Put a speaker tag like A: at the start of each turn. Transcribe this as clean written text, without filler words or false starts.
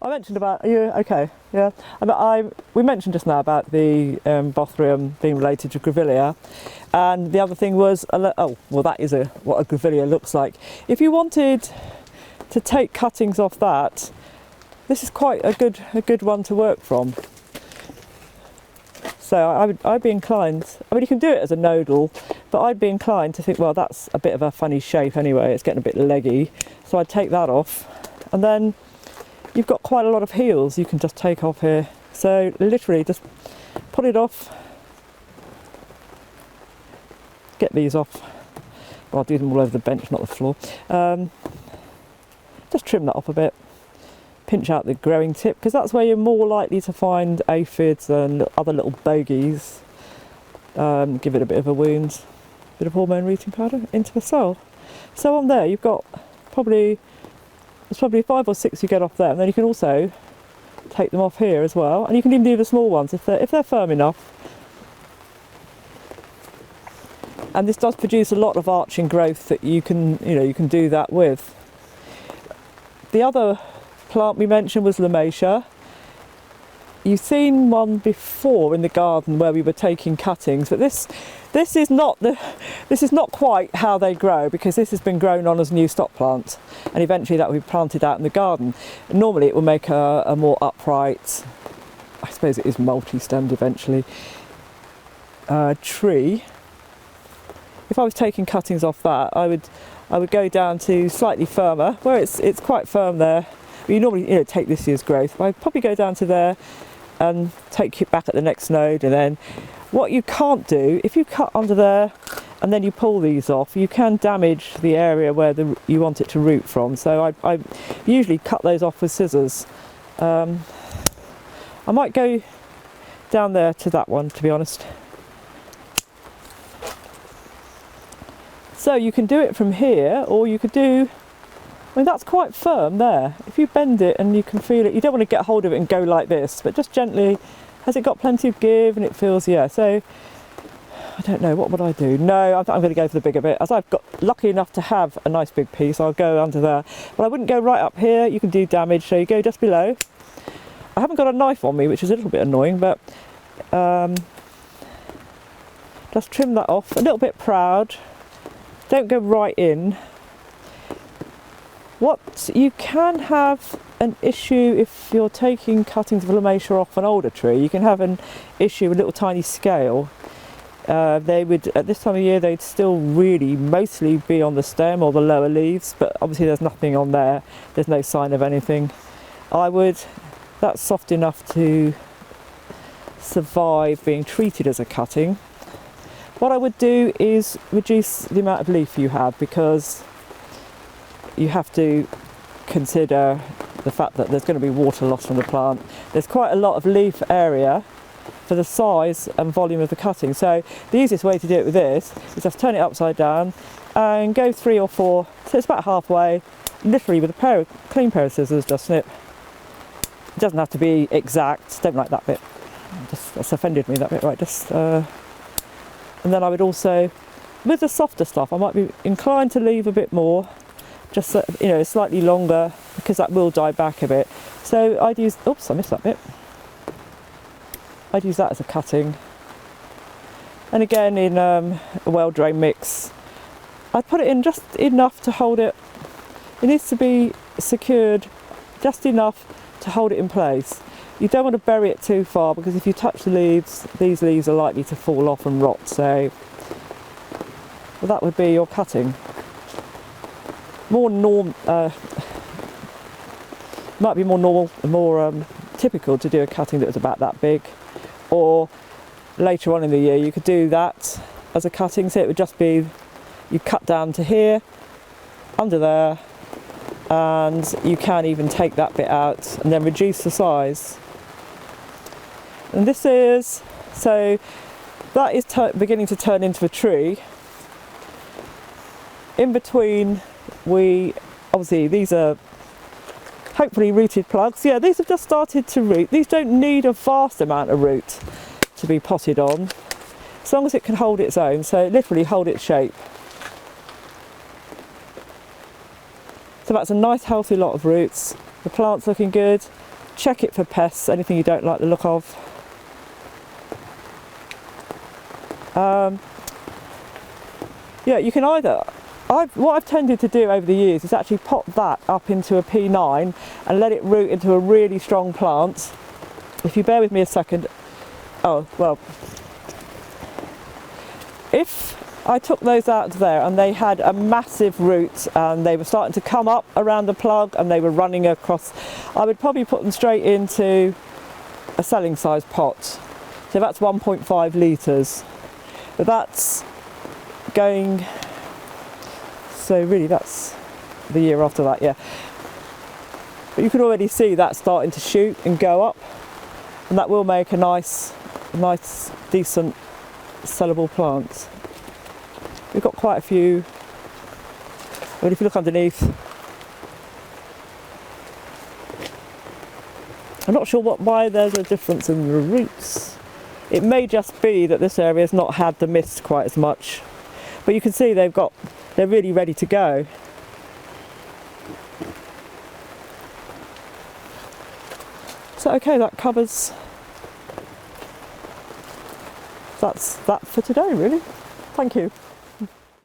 A: I mentioned about you. Okay, yeah. We mentioned just now about the Bothrium being related to Grevillea, and the other thing was that is what a Grevillea looks like. If you wanted to take cuttings off that, this is quite a good one to work from. So I'd be inclined. I mean, you can do it as a nodal, but I'd be inclined to think, well, that's a bit of a funny shape anyway. It's getting a bit leggy, so I'd take that off, and then you've got quite a lot of heels you can just take off here. So literally just put it off, get these off. Well, I'll do them all over the bench, not the floor. Just trim that off a bit, pinch out the growing tip, because that's where you're more likely to find aphids and other little bogies. Give it a bit of a wound, bit of hormone rooting powder into the soil. So on there you've got there's probably 5 or 6 you get off there, and then you can also take them off here as well, and you can even do the small ones if they're firm enough. And this does produce a lot of arching growth that you can do that with. The other plant we mentioned was Lomatia. You've seen one before in the garden where we were taking cuttings, but this is not quite how they grow, because this has been grown on as new stock plant, and eventually that will be planted out in the garden. And normally it will make a more upright, I suppose it is multi-stemmed eventually, tree. If I was taking cuttings off that, I would go down to slightly firmer, where it's quite firm there. You normally take this year's growth, but I'd probably go down to there and take it back at the next node. And then what you can't do, if you cut under there and then you pull these off, you can damage the area where you want it to root from. So I usually cut those off with scissors. I might go down there to that one, to be honest. So you can do it from here, or you could do, I mean, that's quite firm there. If you bend it and you can feel it, you don't want to get hold of it and go like this, but just gently. Has it got plenty of give? And it feels, yeah. So I don't know, what would I do? No, I'm going to go for the bigger bit. As I've got lucky enough to have a nice big piece, I'll go under there. But I wouldn't go right up here. You can do damage, so you go just below. I haven't got a knife on me, which is a little bit annoying, but just trim that off. A little bit proud. Don't go right in. What you can have an issue if you're taking cuttings of Lomatia off an older tree, you can have an issue with little tiny scale. They would, at this time of year, they'd still really mostly be on the stem or the lower leaves, but obviously there's nothing on there. There's no sign of anything. That's soft enough to survive being treated as a cutting. What I would do is reduce the amount of leaf you have, because you have to consider the fact that there's going to be water loss from the plant. There's quite a lot of leaf area for the size and volume of the cutting. So the easiest way to do it with this is just turn it upside down and go 3 or 4, so it's about halfway, literally with a clean pair of scissors, just snip. It doesn't have to be exact, don't like that bit. That's offended me, that bit, right, and then I would also, with the softer stuff, I might be inclined to leave a bit more, just so, slightly longer, because that will die back a bit. So I'd use, oops, I missed that bit. I'd use that as a cutting. And again, in a well-drained mix, I'd put it in just enough to hold it. It needs to be secured just enough to hold it in place. You don't want to bury it too far, because if you touch the leaves, these leaves are likely to fall off and rot. So that would be your cutting. Might be more normal, more typical to do a cutting that was about that big, or later on in the year you could do that as a cutting. So it would just be, you cut down to here, under there, and you can even take that bit out and then reduce the size. And this is, so that is beginning to turn into a tree. In between, obviously these are hopefully rooted plugs. Yeah, these have just started to root. These don't need a vast amount of root to be potted on, as long as it can hold its own, so literally hold its shape. So that's a nice healthy lot of roots. The plant's looking good. check it for pests, anything you don't like the look of. Yeah, you can either, what I've tended to do over the years is actually pop that up into a P9 and let it root into a really strong plant. If you bear with me a second, oh well, if I took those out of there and they had a massive root and they were starting to come up around the plug and they were running across, I would probably put them straight into a selling size pot. So that's 1.5 litres. But that's going, so really that's the year after that, yeah. But you can already see that starting to shoot and go up, and that will make a nice, decent sellable plant. We've got quite a few. Well, if you look underneath, I'm not sure why there's a difference in the roots. It may just be that this area has not had the mist quite as much, but you can see they're really ready to go. So okay, that covers, that's that for today really. Thank you.